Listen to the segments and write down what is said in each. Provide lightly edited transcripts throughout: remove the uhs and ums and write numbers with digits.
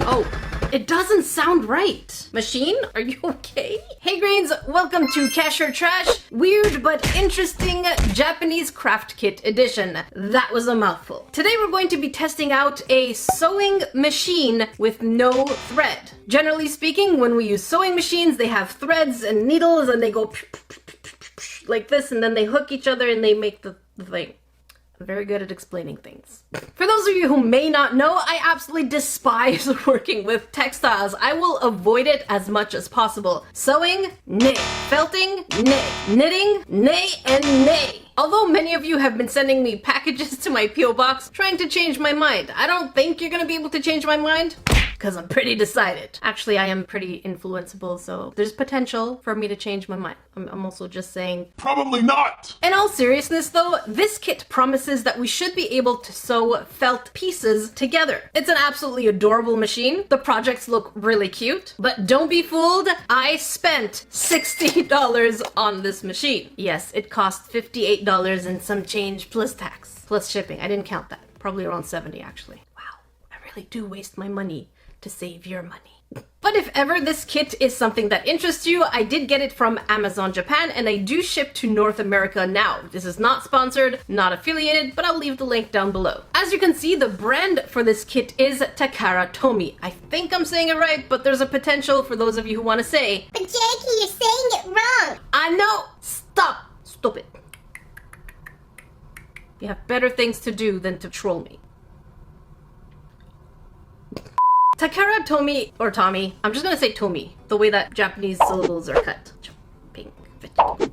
Oh, it doesn't sound right. Machine, are you okay? Hey Greens, welcome to Cash or Trash, weird but interesting Japanese craft kit edition. That was a mouthful. Today we're going to be testing out a sewing machine with no thread. Generally speaking, when we use sewing machines, they have threads and needles and they go like this, and then they hook each other and they make the thing. I'm very good at explaining things. For those of you who may not know, I absolutely despise working with textiles. I will avoid it as much as possible. Sewing? Nay. Felting? Nay. Knitting? Nay and nay. Although many of you have been sending me packages to my P.O. box trying to change my mind. I don't think you're gonna be able to change my mind, because I'm pretty decided. Actually, I am pretty influenceable, so there's potential for me to change my mind. I'm also just saying, probably not! In all seriousness though, this kit promises that we should be able to sew felt pieces together. It's an absolutely adorable machine. The projects look really cute, but don't be fooled. I spent $60 on this machine. Yes, it cost $58 and some change plus tax, plus shipping. I didn't count that. Probably around 70 actually. Wow, I really do waste my money to save your money. But if ever this kit is something that interests you, I did get it from Amazon Japan and I do ship to North America now. This is not sponsored, not affiliated, but I'll leave the link down below. As you can see, the brand for this kit is Takara Tomy. I think I'm saying it right, but there's a potential for those of you who want to say, "But Jackie, you're saying it wrong." I know! Stop! Stop it. You have better things to do than to troll me. Takara Tomy, or Tommy, I'm just gonna say Tomy, the way that Japanese syllables are cut. Pink vegetables.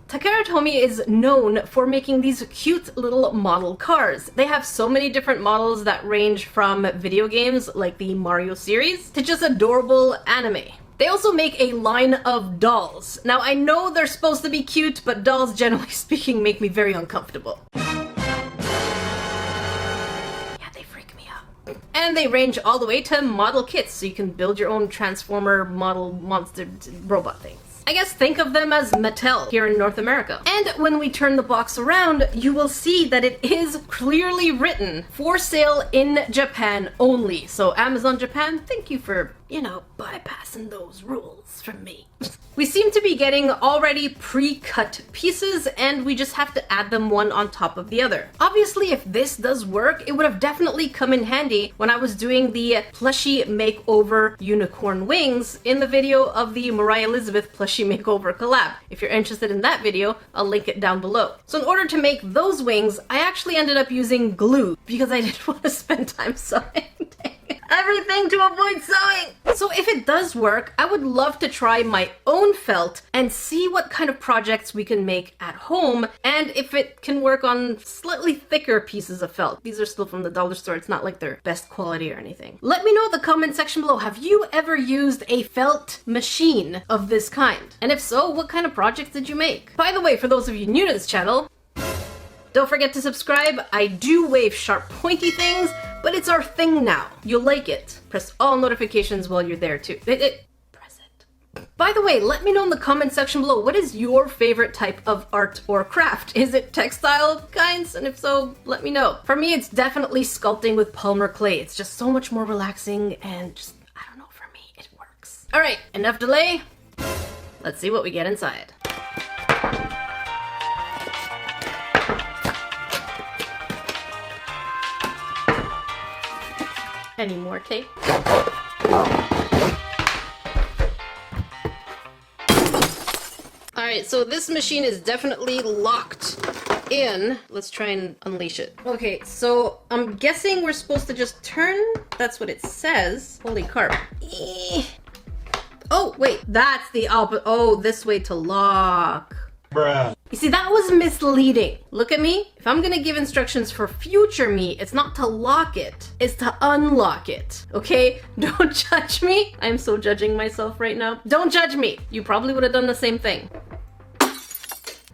Takara Tomy is known for making these cute little model cars. They have so many different models that range from video games like the Mario series to just adorable anime. They also make a line of dolls. Now I know they're supposed to be cute, but dolls generally speaking make me very uncomfortable. And they range all the way to model kits, so you can build your own Transformer model monster robot things. I guess think of them as Mattel here in North America. And when we turn the box around, you will see that it is clearly written, for sale in Japan only. So Amazon Japan, thank you for, you know, bypassing those rules from me. We seem to be getting already pre-cut pieces and we just have to add them one on top of the other. Obviously, if this does work, it would have definitely come in handy when I was doing the plushie makeover unicorn wings in the video of the Mariah Elizabeth plushie makeover collab. If you're interested in that video, I'll link it down below. So in order to make those wings, I actually ended up using glue because I didn't want to spend time sewing. Everything to avoid sewing! So if it does work, I would love to try my own felt and see what kind of projects we can make at home and if it can work on slightly thicker pieces of felt. These are still from the dollar store, it's not like they're best quality or anything. Let me know in the comment section below, have you ever used a felt machine of this kind? And if so, what kind of projects did you make? By the way, for those of you new to this channel, don't forget to subscribe. I do wave sharp pointy things, but it's our thing now. You'll like it. Press all notifications while you're there too. Press it. By the way, let me know in the comment section below, what is your favorite type of art or craft? Is it textile kinds? And if so, let me know. For me, it's definitely sculpting with polymer clay. It's just so much more relaxing and just, I don't know, for me, it works. All right, enough delay. Let's see what we get inside. Any more tape? Alright, so this machine is definitely locked in. Let's try and unleash it. Okay, so I'm guessing we're supposed to just turn. That's what it says. Holy carp. Oh, wait, that's the opposite. Oh, this way to lock. Bruh. You see, that was misleading. Look at me. If I'm gonna give instructions for future me, it's not to lock it, it's to unlock it, okay? Don't judge me. I'm so judging myself right now. Don't judge me. You probably would have done the same thing.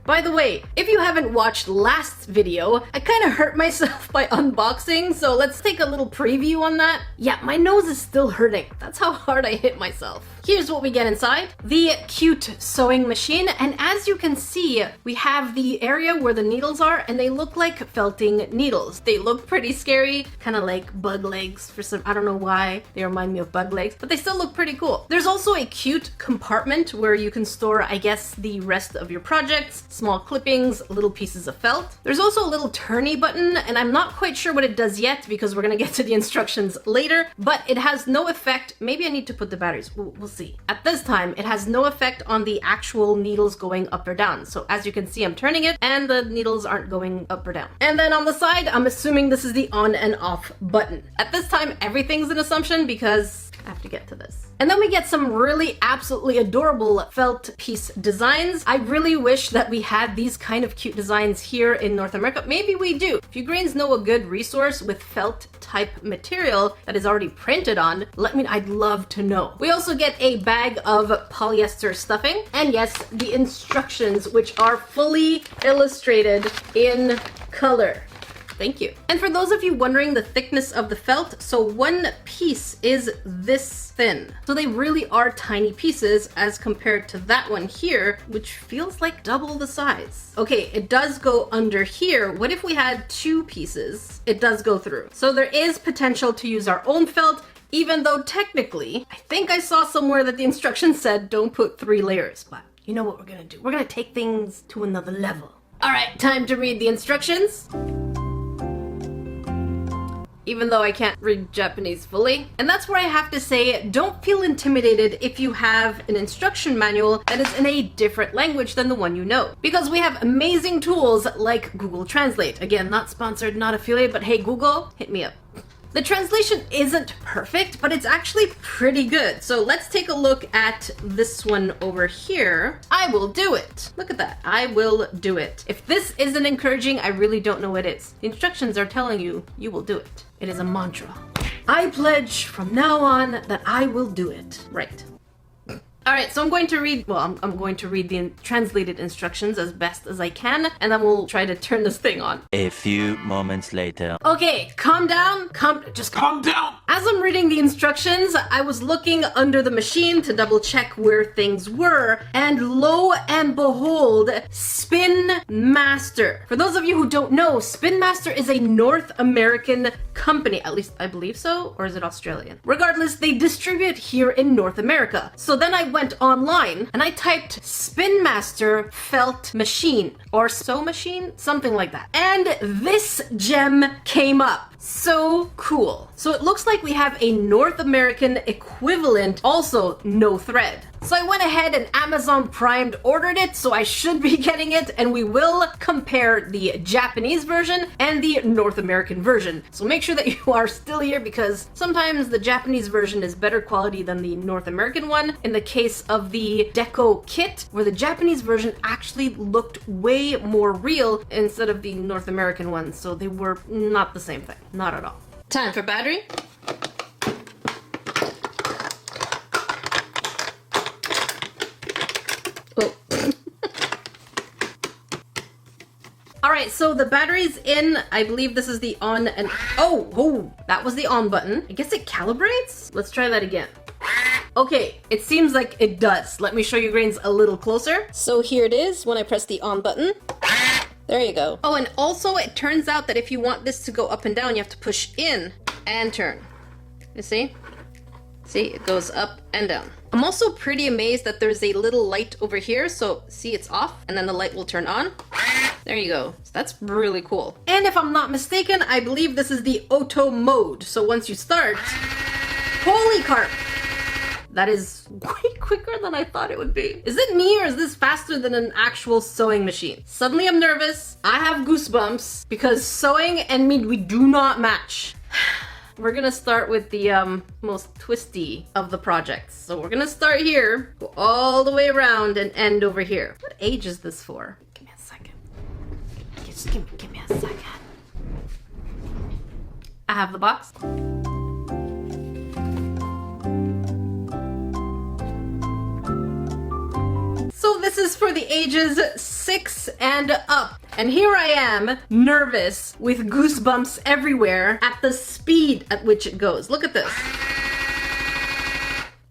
By the way, if you haven't watched last video, I kind of hurt myself by unboxing, so let's take a little preview on that. Yeah, my nose is still hurting. That's how hard I hit myself. Here's what we get inside. The cute sewing machine, and as you can see, we have the area where the needles are, and they look like felting needles. They look pretty scary, kind of like bug legs for some, I don't know why they remind me of bug legs, but they still look pretty cool. There's also a cute compartment where you can store, I guess, the rest of your projects, small clippings, little pieces of felt. There's also a little turny button, and I'm not quite sure what it does yet because we're gonna get to the instructions later, but it has no effect. Maybe I need to put the batteries, we'll see. At this time, it has no effect on the actual needles going up or down. So as you can see, I'm turning it and the needles aren't going up or down. And then on the side, I'm assuming this is the on and off button. At this time, everything's an assumption because I have to get to this. And then we get some really absolutely adorable felt piece designs. I really wish that we had these kind of cute designs here in North America. Maybe we do. If you Grains know a good resource with felt type material that is already printed on, let me, I'd love to know. We also get a bag of polyester stuffing, and yes, the instructions, which are fully illustrated in color. Thank you. And for those of you wondering the thickness of the felt, so one piece is this thin. So they really are tiny pieces as compared to that one here, which feels like double the size. Okay, it does go under here. What if we had two pieces? It does go through. So there is potential to use our own felt, even though technically, I think I saw somewhere that the instructions said don't put 3 layers, but you know what we're gonna do? We're gonna take things to another level. All right, time to read the instructions. Even though I can't read Japanese fully. And that's where I have to say, don't feel intimidated if you have an instruction manual that is in a different language than the one you know. Because we have amazing tools like Google Translate. Again, not sponsored, not affiliate, but hey Google, hit me up. The translation isn't perfect, but it's actually pretty good. So let's take a look at this one over here. I will do it. Look at that. I will do it. If this isn't encouraging, I really don't know what is. The instructions are telling you, you will do it. It is a mantra. I pledge from now on that I will do it. Right. All right, so I'm going to read, well, I'm going to read the translated instructions as best as I can, and then we'll try to turn this thing on. A few moments later. Okay, calm down, just calm down. As I'm reading the instructions, I was looking under the machine to double check where things were, and lo and behold, Spin Master. For those of you who don't know, Spin Master is a North American company, at least I believe so, or is it Australian? Regardless, they distribute here in North America. So then I went online and I typed Spin Master felt machine or sew machine, something like that. And this gem came up. So cool. So it looks like we have a North American equivalent, also no thread. So I went ahead and Amazon Primed ordered it, so I should be getting it, and we will compare the Japanese version and the North American version. So make sure that you are still here because sometimes the Japanese version is better quality than the North American one. In the case of the Deco kit, where the Japanese version actually looked way more real instead of the North American one, so they were not the same thing. Not at all. Time for battery. Oh. Alright, so the battery's in. I believe this is the on and... Oh, that was the on button. I guess it calibrates? Let's try that again. Okay, it seems like it does. Let me show you Grains a little closer. So here it is when I press the on button. There you go. Oh, and also it turns out that if you want this to go up and down, you have to push in and turn. You see? See, it goes up and down. I'm also pretty amazed that there's a little light over here. So see, it's off and then the light will turn on. There you go. So that's really cool. And if I'm not mistaken, I believe this is the auto mode. So once you start, holy carp. That is way quicker than I thought it would be. Is it me or is this faster than an actual sewing machine? Suddenly I'm nervous. I have goosebumps because sewing and me, we do not match. We're gonna start with the most twisty of the projects. So we're gonna start here, go all the way around and end over here. What age is this for? Give me a second. Just give me a second. I have the box. So this is for the ages 6 and up. And here I am, nervous, with goosebumps everywhere at the speed at which it goes. Look at this.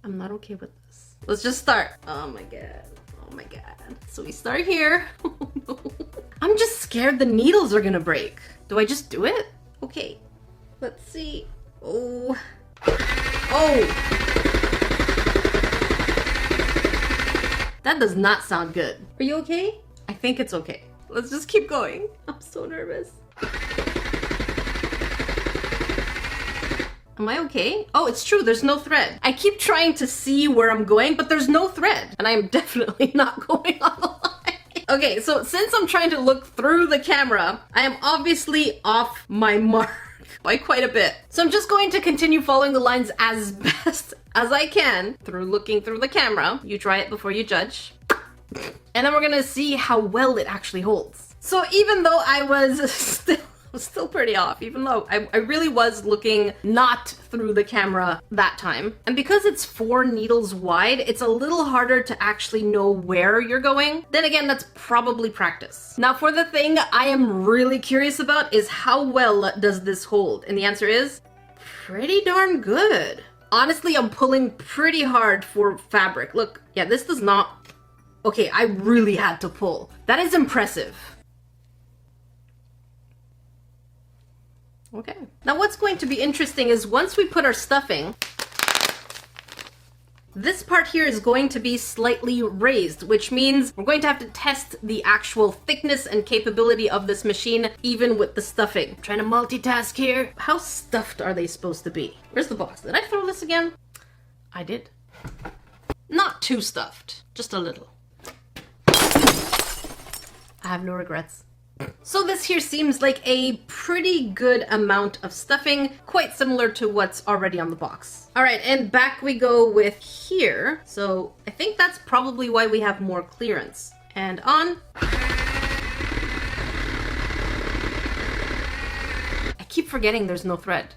I'm not okay with this. Let's just start. Oh my god. Oh my god. So we start here. Oh no. I'm just scared the needles are gonna break. Do I just do it? Okay. Let's see. Oh. Oh. That does not sound good. Are you okay? I think it's okay. Let's just keep going. I'm so nervous. Am I okay? Oh, it's true, there's no thread. I keep trying to see where I'm going, but there's no thread. And I am definitely not going on the line. Okay, so since I'm trying to look through the camera, I am obviously off my mark by quite a bit. So I'm just going to continue following the lines as best as I can through looking through the camera. You try it before you judge. And then we're gonna see how well it actually holds. So even though I was still pretty off, even though I really was looking not through the camera that time. And because it's 4 needles wide, it's a little harder to actually know where you're going. Then again, that's probably practice. Now for the thing I am really curious about is how well does this hold? And the answer is pretty darn good. Honestly, I'm pulling pretty hard for fabric. Look, yeah, this does not... Okay, I really had to pull. That is impressive. Okay. Now what's going to be interesting is once we put our stuffing, this part here is going to be slightly raised, which means we're going to have to test the actual thickness and capability of this machine, even with the stuffing. I'm trying to multitask here. How stuffed are they supposed to be? Where's the box? Did I throw this again? I did. Not too stuffed, just a little. I have no regrets. So this here seems like a pretty good amount of stuffing, quite similar to what's already on the box. All right, and back we go with here. So I think that's probably why we have more clearance. And on. I keep forgetting there's no thread.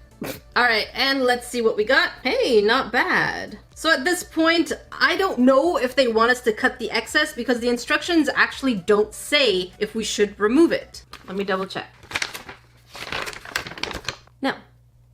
All right, and let's see what we got. Hey, not bad. So at this point, I don't know if they want us to cut the excess because the instructions actually don't say if we should remove it. Let me double check. No.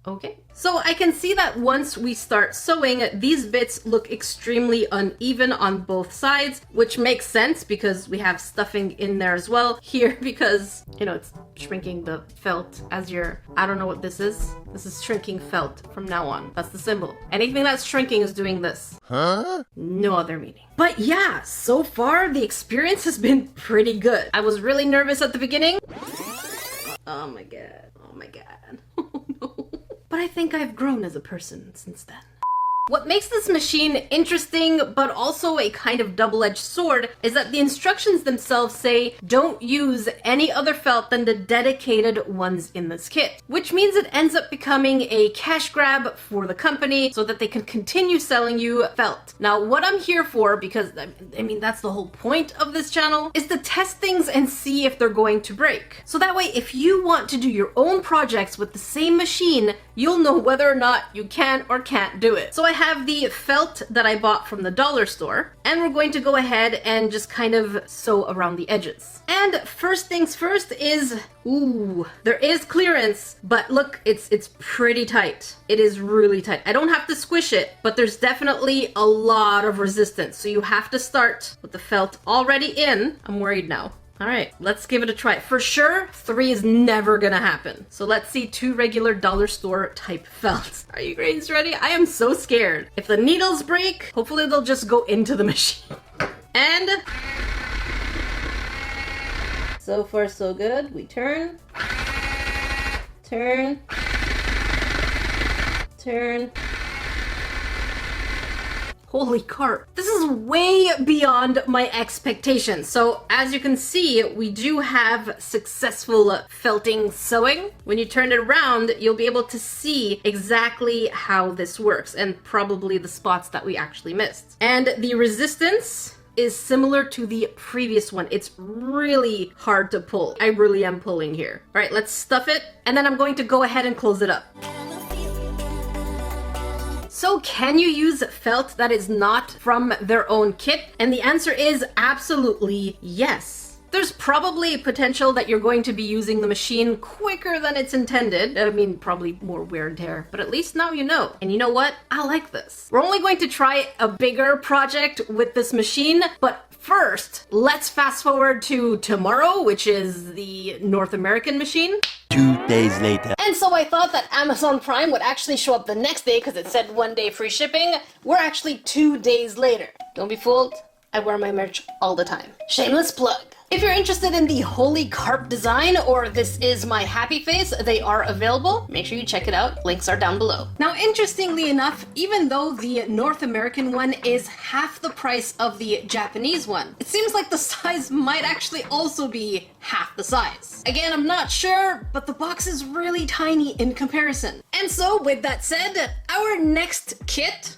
Okay. So I can see that once we start sewing, these bits look extremely uneven on both sides, which makes sense because we have stuffing in there as well. Here, because, you know, it's shrinking the felt as you're... I don't know what this is. This is shrinking felt from now on. That's the symbol. Anything that's shrinking is doing this. Huh? No other meaning. But yeah, so far the experience has been pretty good. I was really nervous at the beginning. Oh my god. Oh my god. Oh no. But I think I've grown as a person since then. What makes this machine interesting, but also a kind of double-edged sword, is that the instructions themselves say don't use any other felt than the dedicated ones in this kit, which means it ends up becoming a cash grab for the company so that they can continue selling you felt. Now, what I'm here for, because I mean, that's the whole point of this channel, is to test things and see if they're going to break. So that way, if you want to do your own projects with the same machine, you'll know whether or not you can or can't do it. So I have the felt that I bought from the dollar store, and we're going to go ahead and just kind of sew around the edges. And first things first is, ooh, there is clearance, but look, it's pretty tight. It is really tight. I don't have to squish it, but there's definitely a lot of resistance. So you have to start with the felt already in. I'm worried now. All right, let's give it a try. For sure, 3 is never gonna happen. So let's see 2 regular dollar store type felts. Are you guys ready? I am so scared. If the needles break, hopefully they'll just go into the machine. And so far so good. We turn, turn, turn. Holy carp. This is way beyond my expectations. So as you can see, we do have successful felting sewing. When you turn it around, you'll be able to see exactly how this works and probably the spots that we actually missed. And the resistance is similar to the previous one. It's really hard to pull. I really am pulling here. All right, let's stuff it. And then I'm going to go ahead and close it up. So can you use felt that is not from their own kit? And the answer is absolutely yes. There's probably potential that you're going to be using the machine quicker than it's intended. I mean, probably more wear and tear, but at least now you know. And you know what? I like this. We're only going to try a bigger project with this machine, but first, let's fast forward to tomorrow, which is the North American machine. 2 days later. And so I thought that Amazon Prime would actually show up the next day because it said 1 day free shipping. We're actually 2 days later. Don't be fooled. I wear my merch all the time. Shameless plug. If you're interested in the Holy Carp design or This Is My Happy Face, they are available. Make sure you check it out. Links are down below. Now, interestingly enough, even though the North American one is half the price of the Japanese one, it seems like the size might actually also be half the size. Again, I'm not sure, but the box is really tiny in comparison. And so, with that said, our next kit,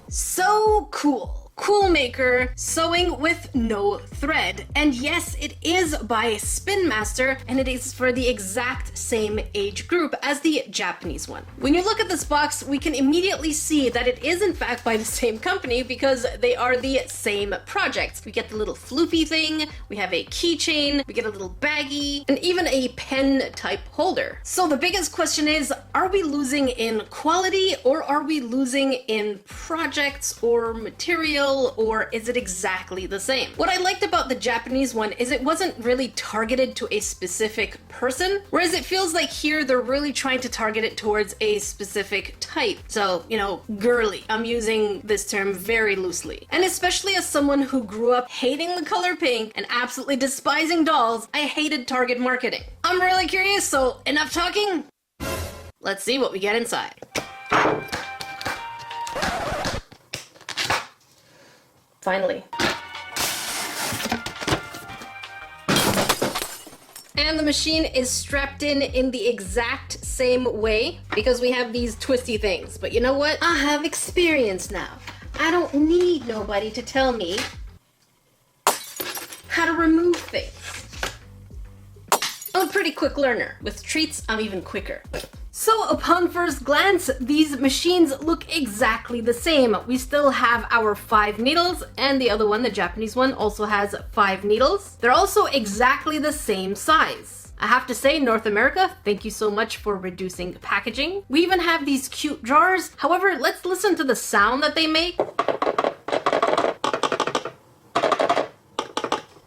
so cool. Cool Maker sewing with no thread. And yes, it is by Spin Master, and it is for the exact same age group as the Japanese one. When you look at this box, we can immediately see that it is in fact by the same company because they are the same projects. We get the little floopy thing, we have a keychain, we get a little baggie, and even a pen type holder. So the biggest question is, are we losing in quality or are we losing in projects or material? Or is it exactly the same? What I liked about the Japanese one is it wasn't really targeted to a specific person, whereas it feels like here they're really trying to target it towards a specific type. So, you know, girly. I'm using this term very loosely. And especially as someone who grew up hating the color pink and absolutely despising dolls, I hated Target marketing. I'm really curious, so enough talking. Let's see what we get inside. Finally. And the machine is strapped in the exact same way because we have these twisty things. But you know what? I have experience now. I don't need nobody to tell me how to remove things. I'm a pretty quick learner. With treats, I'm even quicker. So upon first glance, these machines look exactly the same. We still have our 5 needles, and the other one, the Japanese one, also has 5 needles. They're also exactly the same size. I have to say, North America, thank you so much for reducing packaging. We even have these cute drawers. However, let's listen to the sound that they make.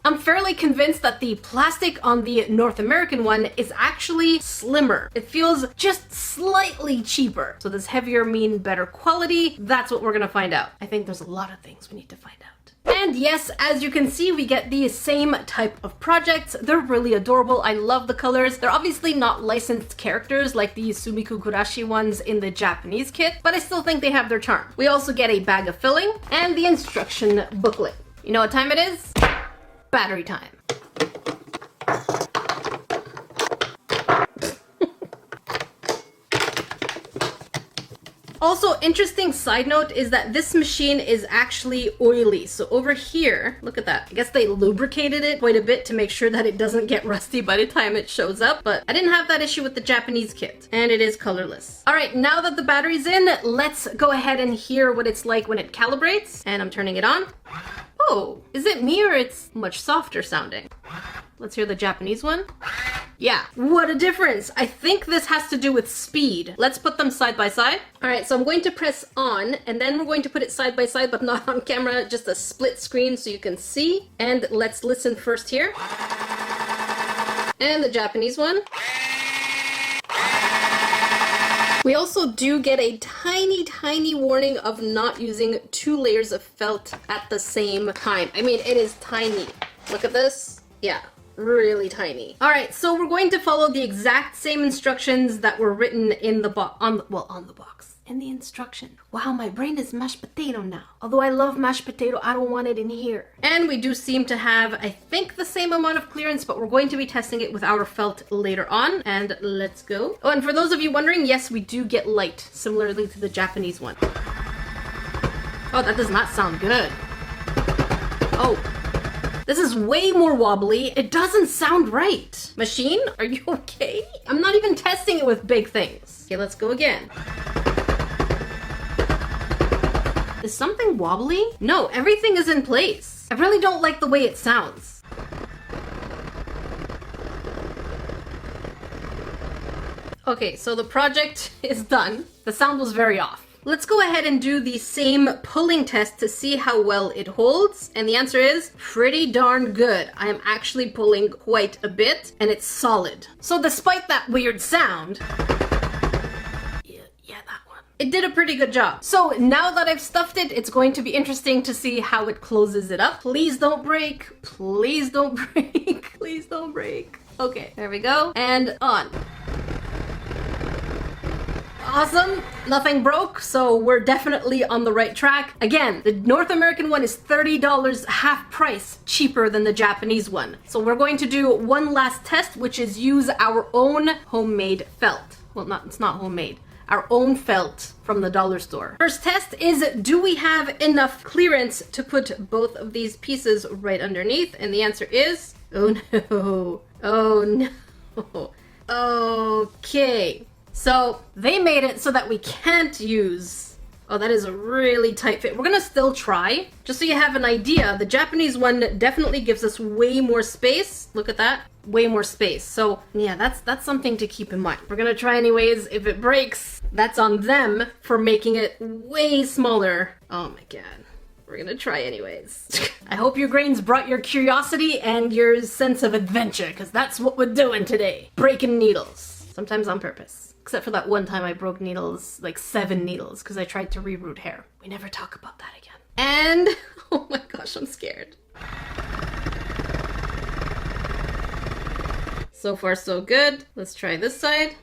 I'm fairly convinced that the plastic on the North American one is actually slimmer. It feels just slightly cheaper. So does heavier mean better quality? That's what we're gonna find out. I think there's a lot of things we need to find out. And yes, as you can see, we get the same type of projects. They're really adorable. I love the colors. They're obviously not licensed characters like the Sumiku Kurashi ones in the Japanese kit, but I still think they have their charm. We also get a bag of filling and the instruction booklet. You know what time it is? Battery time. Also, interesting side note is that this machine is actually oily. So over here, look at that. I guess they lubricated it quite a bit to make sure that it doesn't get rusty by the time it shows up. But I didn't have that issue with the Japanese kit. And it is colorless. All right, now that the battery's in, let's go ahead and hear what it's like when it calibrates. And I'm turning it on. Oh, is it me or it's much softer sounding? Let's hear the Japanese one. Yeah, what a difference. I think this has to do with speed. Let's put them side by side. All right, so I'm going to press on and then we're going to put it side by side, but not on camera, just a split screen so you can see. And let's listen first here. And the Japanese one. We also do get a tiny, tiny warning of not using 2 layers of felt at the same time. I mean, it is tiny. Look at this. Yeah, really tiny. All right, so we're going to follow the exact same instructions that were written in the box, on the box. In the instruction. Wow, my brain is mashed potato now. Although I love mashed potato, I don't want it in here. And we do seem to have, I think, the same amount of clearance, but we're going to be testing it with our felt later on. And let's go. Oh, and for those of you wondering, yes, we do get light, similarly to the Japanese one. Oh, that does not sound good. Oh. This is way more wobbly. It doesn't sound right. Machine, are you okay? I'm not even testing it with big things. Okay, let's go again. Is something wobbly? No, everything is in place. I really don't like the way it sounds. Okay, so the project is done. The sound was very off. Let's go ahead and do the same pulling test to see how well it holds. And the answer is pretty darn good. I am actually pulling quite a bit and it's solid. So despite that weird sound, yeah, that one, it did a pretty good job. So now that I've stuffed it, it's going to be interesting to see how it closes it up. Please don't break. Please don't break. Please don't break. Okay, there we go. And on. Awesome, nothing broke, so we're definitely on the right track. Again, the North American one is $30 half price cheaper than the Japanese one. So we're going to do one last test, which is use our own homemade felt. Well, it's not homemade. Our own felt from the dollar store. First test is, do we have enough clearance to put both of these pieces right underneath? And the answer is, oh no, oh no. Okay. So they made it so that we can't use, oh, that is a really tight fit. We're gonna still try, just so you have an idea. The Japanese one definitely gives us way more space. Look at that, way more space. So yeah, that's something to keep in mind. We're gonna try anyways. If it breaks, that's on them for making it way smaller. Oh my God. We're gonna try anyways. I hope your grains brought your curiosity and your sense of adventure, because that's what we're doing today. Breaking needles, sometimes on purpose. Except for that one time I broke needles, like 7 needles, because I tried to reroot hair. We never talk about that again. And, oh my gosh, I'm scared. So far so good. Let's try this side.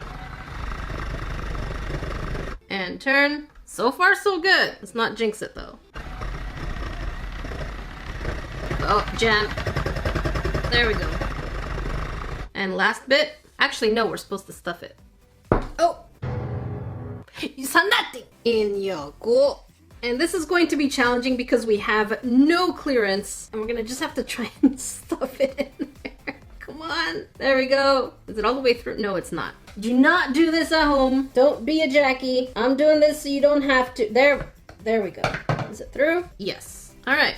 And turn. So far so good. Let's not jinx it though. Oh, jam. There we go. And last bit. Actually, no, we're supposed to stuff it. Oh! You saw nothing! In you go. And this is going to be challenging because we have no clearance. And we're gonna just have to try and stuff it in there. Come on. There we go. Is it all the way through? No, it's not. Do not do this at home. Don't be a Jackie. I'm doing this so you don't have to. There we go. Is it through? Yes. All right.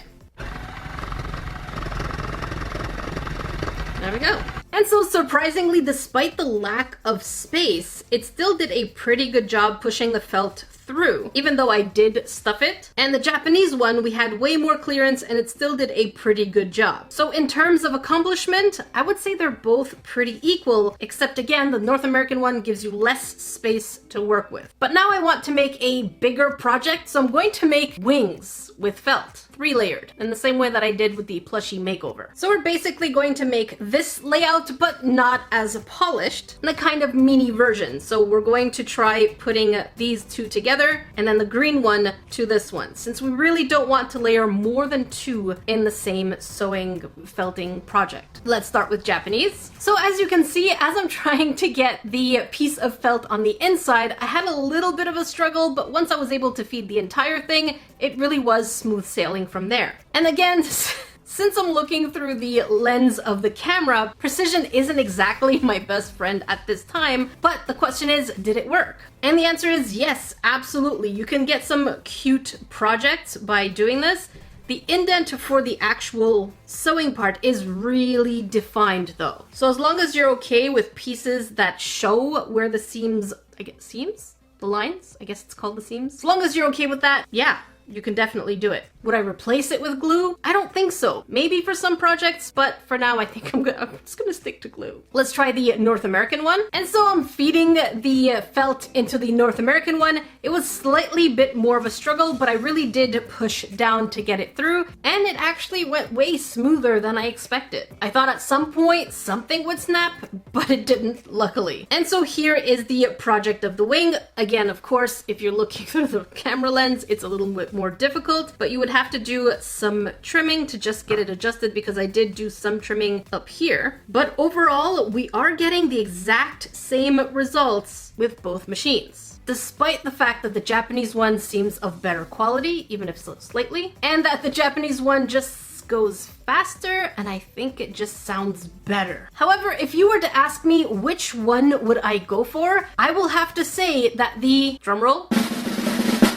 There we go. And so surprisingly, despite the lack of space, it still did a pretty good job pushing the felt through, even though I did stuff it. And the Japanese one, we had way more clearance and it still did a pretty good job. So in terms of accomplishment, I would say they're both pretty equal, except again, the North American one gives you less space to work with. But now I want to make a bigger project, so I'm going to make wings with felt, 3-layered, in the same way that I did with the plushie makeover. So we're basically going to make this layout, but not as polished, in a kind of mini version. So we're going to try putting these two together, and then the green one to this one, since we really don't want to layer more than 2 in the same sewing felting project. Let's start with Japanese. So as you can see, as I'm trying to get the piece of felt on the inside, I had a little bit of a struggle, but once I was able to feed the entire thing, it really was smooth sailing from there. And again, since I'm looking through the lens of the camera, precision isn't exactly my best friend at this time, but the question is, did it work? And the answer is yes, absolutely. You can get some cute projects by doing this. The indent for the actual sewing part is really defined though. So as long as you're okay with pieces that show where the seams, seams? The lines? I guess it's called the seams. As long as you're okay with that, yeah, you can definitely do it. Would I replace it with glue? I don't think so. Maybe for some projects, but for now I think I'm just gonna stick to glue. Let's try the North American one. And so I'm feeding the felt into the North American one. It was slightly bit more of a struggle, but I really did push down to get it through, and it actually went way smoother than I expected. I thought at some point something would snap, but it didn't, luckily. And so here is the project of the wing. Again, of course, if you're looking through the camera lens, it's a little bit more difficult, but you would have to do some trimming to just get it adjusted, because I did do some trimming up here. But overall, we are getting the exact same results with both machines, despite the fact that the Japanese one seems of better quality, even if so slightly, and that the Japanese one just goes faster, and I think it just sounds better. However, if you were to ask me which one would I go for, I will have to say that the, drumroll,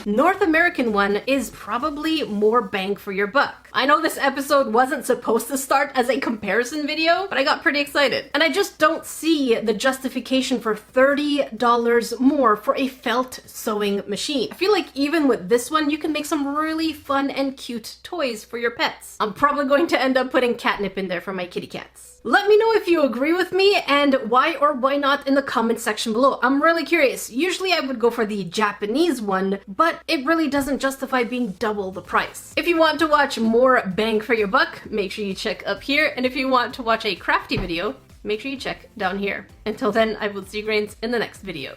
North American one is probably more bang for your buck. I know this episode wasn't supposed to start as a comparison video, but I got pretty excited. And I just don't see the justification for $30 more for a felt sewing machine. I feel like even with this one, you can make some really fun and cute toys for your pets. I'm probably going to end up putting catnip in there for my kitty cats. Let me know if you agree with me and why or why not in the comment section below. I'm really curious. Usually I would go for the Japanese one, but it really doesn't justify being double the price. If you want to watch more bang for your buck, make sure you check up here. And if you want to watch a crafty video, make sure you check down here. Until then, I will see you grains in the next video.